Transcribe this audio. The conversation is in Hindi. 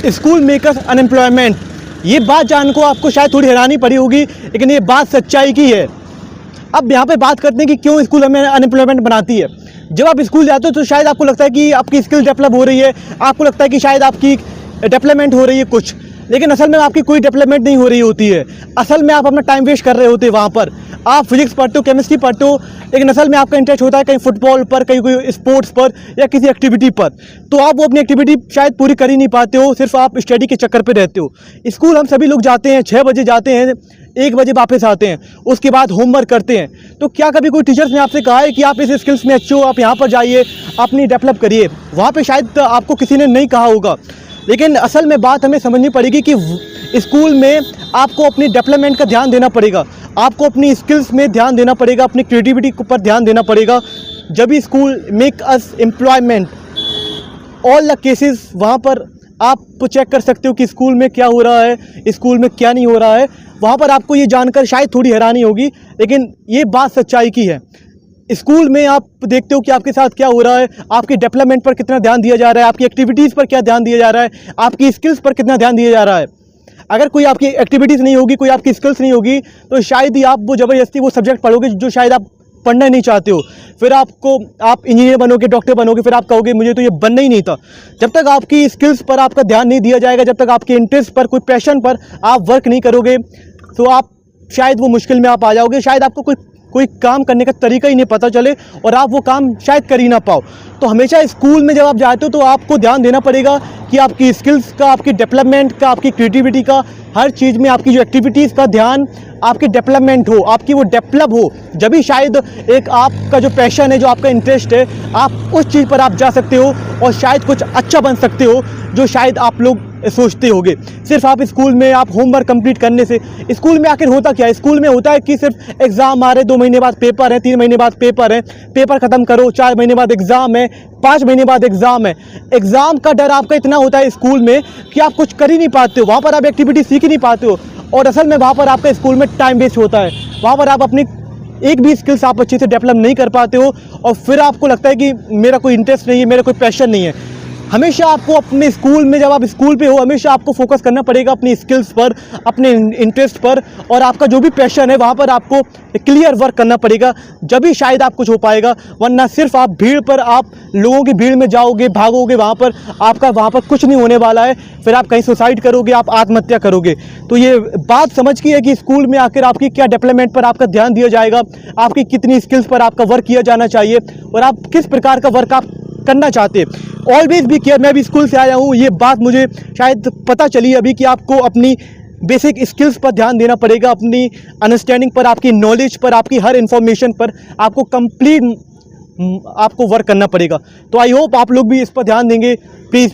स्कूल मेकर्स अनएम्प्लॉयमेंट, ये बात जान को आपको शायद थोड़ी हैरानी पड़ी होगी, लेकिन ये बात सच्चाई की है। अब यहाँ पे बात करते हैं कि क्यों स्कूल हमें अनएम्प्लॉयमेंट बनाती है। जब आप स्कूल जाते हो तो शायद आपको लगता है कि आपकी स्किल डेवलप हो रही है, आपको लगता है कि शायद आपकी डेवलपमेंट हो रही है कुछ, लेकिन असल में आपकी कोई डेवलपमेंट नहीं हो रही होती है। असल में आप अपना टाइम वेस्ट कर रहे होते हैं वहाँ पर। आप फिजिक्स पढ़ते हो, केमिस्ट्री पढ़ते हो, लेकिन असल में आपका इंटरेस्ट होता है कहीं फुटबॉल पर, कहीं कोई स्पोर्ट्स पर या किसी एक्टिविटी पर, तो आप वो अपनी एक्टिविटी शायद पूरी कर ही नहीं पाते हो, सिर्फ आप स्टडी के चक्कर पे रहते हो। स्कूल हम सभी लोग जाते हैं, 6 बजे जाते हैं, 1 बजे वापस आते हैं, उसके बाद होमवर्क करते हैं। तो क्या कभी कोई टीचर्स ने आपसे कहा है कि आप इस स्किल्स में अच्छे हो, आप यहाँ पर जाइए, अपनी डेवलप करिए? वहाँ पे शायद आपको किसी ने नहीं कहा होगा, लेकिन असल में बात हमें समझनी पड़ेगी कि स्कूल में आपको अपनी डेवलपमेंट का ध्यान देना पड़ेगा, आपको अपनी स्किल्स में ध्यान देना पड़ेगा, अपनी क्रिएटिविटी पर ध्यान देना पड़ेगा। जब भी school make us employment all the cases, वहाँ पर आप चेक कर सकते हो कि स्कूल में क्या हो रहा है, स्कूल में क्या नहीं हो रहा है। वहाँ पर आपको ये जानकर शायद थोड़ी हैरानी होगी, लेकिन ये बात सच्चाई की है। स्कूल में आप देखते हो कि आपके साथ क्या हो रहा है, आपकी डेवलपमेंट पर कितना ध्यान दिया जा रहा है, आपकी एक्टिविटीज़ पर क्या ध्यान दिया जा रहा है, आपकी स्किल्स पर कितना ध्यान दिया जा रहा है। अगर कोई आपकी एक्टिविटीज़ नहीं होगी, कोई आपकी स्किल्स नहीं होगी, तो शायद ही आप वो ज़बरदस्ती वो सब्जेक्ट पढ़ोगे जो शायद आप पढ़ना नहीं चाहते हो। फिर आप इंजीनियर बनोगे, डॉक्टर बनोगे, फिर आप कहोगे मुझे तो ये बनना ही नहीं था। जब तक आपकी स्किल्स पर आपका ध्यान नहीं दिया जाएगा, जब तक आपके इंटरेस्ट पर, कोई पैशन पर आप वर्क नहीं करोगे, तो आप शायद वो मुश्किल में आप आ जाओगे। शायद आपको कोई काम करने का तरीका ही नहीं पता चले और आप वो काम शायद कर ही ना पाओ। तो हमेशा स्कूल में जब आप जाते हो तो आपको ध्यान देना पड़ेगा कि आपकी स्किल्स का, आपकी डेवलपमेंट का, आपकी क्रिएटिविटी का, हर चीज़ में आपकी जो एक्टिविटीज़ का ध्यान, आपकी डेवलपमेंट हो, आपकी वो डेवलप हो। जब भी शायद एक आपका जो पैशन है, जो आपका इंटरेस्ट है, आप उस चीज़ पर आप जा सकते हो और शायद कुछ अच्छा बन सकते हो जो शायद आप लोग सोचते होगे। सिर्फ आप स्कूल में आप होमवर्क कंप्लीट करने से, स्कूल में आखिर होता क्या है? स्कूल में होता है कि सिर्फ एग्ज़ाम आ रहे, 2 महीने बाद पेपर है, 3 महीने बाद पेपर है, पेपर ख़त्म करो, 4 महीने बाद एग्ज़ाम है, 5 महीने बाद एग्ज़ाम है। एग्ज़ाम का डर आपका इतना होता है स्कूल में कि आप कुछ कर ही नहीं पाते हो, वहाँ पर आप एक्टिविटी सीख ही नहीं पाते हो, और असल में वहाँ पर आपका स्कूल में टाइम वेस्ट होता है। वहाँ पर आप अपनी एक भी स्किल्स आप अच्छे से डेवलप नहीं कर पाते हो, और फिर आपको लगता है कि मेरा कोई इंटरेस्ट नहीं है, मेरा कोई पैशन नहीं है। हमेशा आपको अपने स्कूल में, जब आप स्कूल पे हो, हमेशा आपको फोकस करना पड़ेगा अपनी स्किल्स पर, अपने इंटरेस्ट पर, और आपका जो भी पैशन है वहाँ पर आपको क्लियर वर्क करना पड़ेगा, जब भी शायद आप कुछ हो पाएगा। वरना सिर्फ आप भीड़ पर, आप लोगों की भीड़ में जाओगे, भागोगे, वहाँ पर आपका वहाँ पर कुछ नहीं होने वाला है। फिर आप कहीं सुसाइड करोगे, आप आत्महत्या करोगे। तो ये बात समझ की है कि स्कूल में आकर आपकी क्या डेवलपमेंट पर आपका ध्यान दिया जाएगा, आपकी कितनी स्किल्स पर आपका वर्क किया जाना चाहिए, और आप किस प्रकार का वर्क आप करना चाहते हैं। Always be care. मैं भी स्कूल से आया हूँ, ये बात मुझे शायद पता चली अभी कि आपको अपनी बेसिक स्किल्स पर ध्यान देना पड़ेगा, अपनी अंडरस्टैंडिंग पर, आपकी नॉलेज पर, आपकी हर इन्फॉर्मेशन पर आपको कंप्लीट आपको वर्क करना पड़ेगा। तो आई होप आप लोग भी इस पर ध्यान देंगे प्लीज़।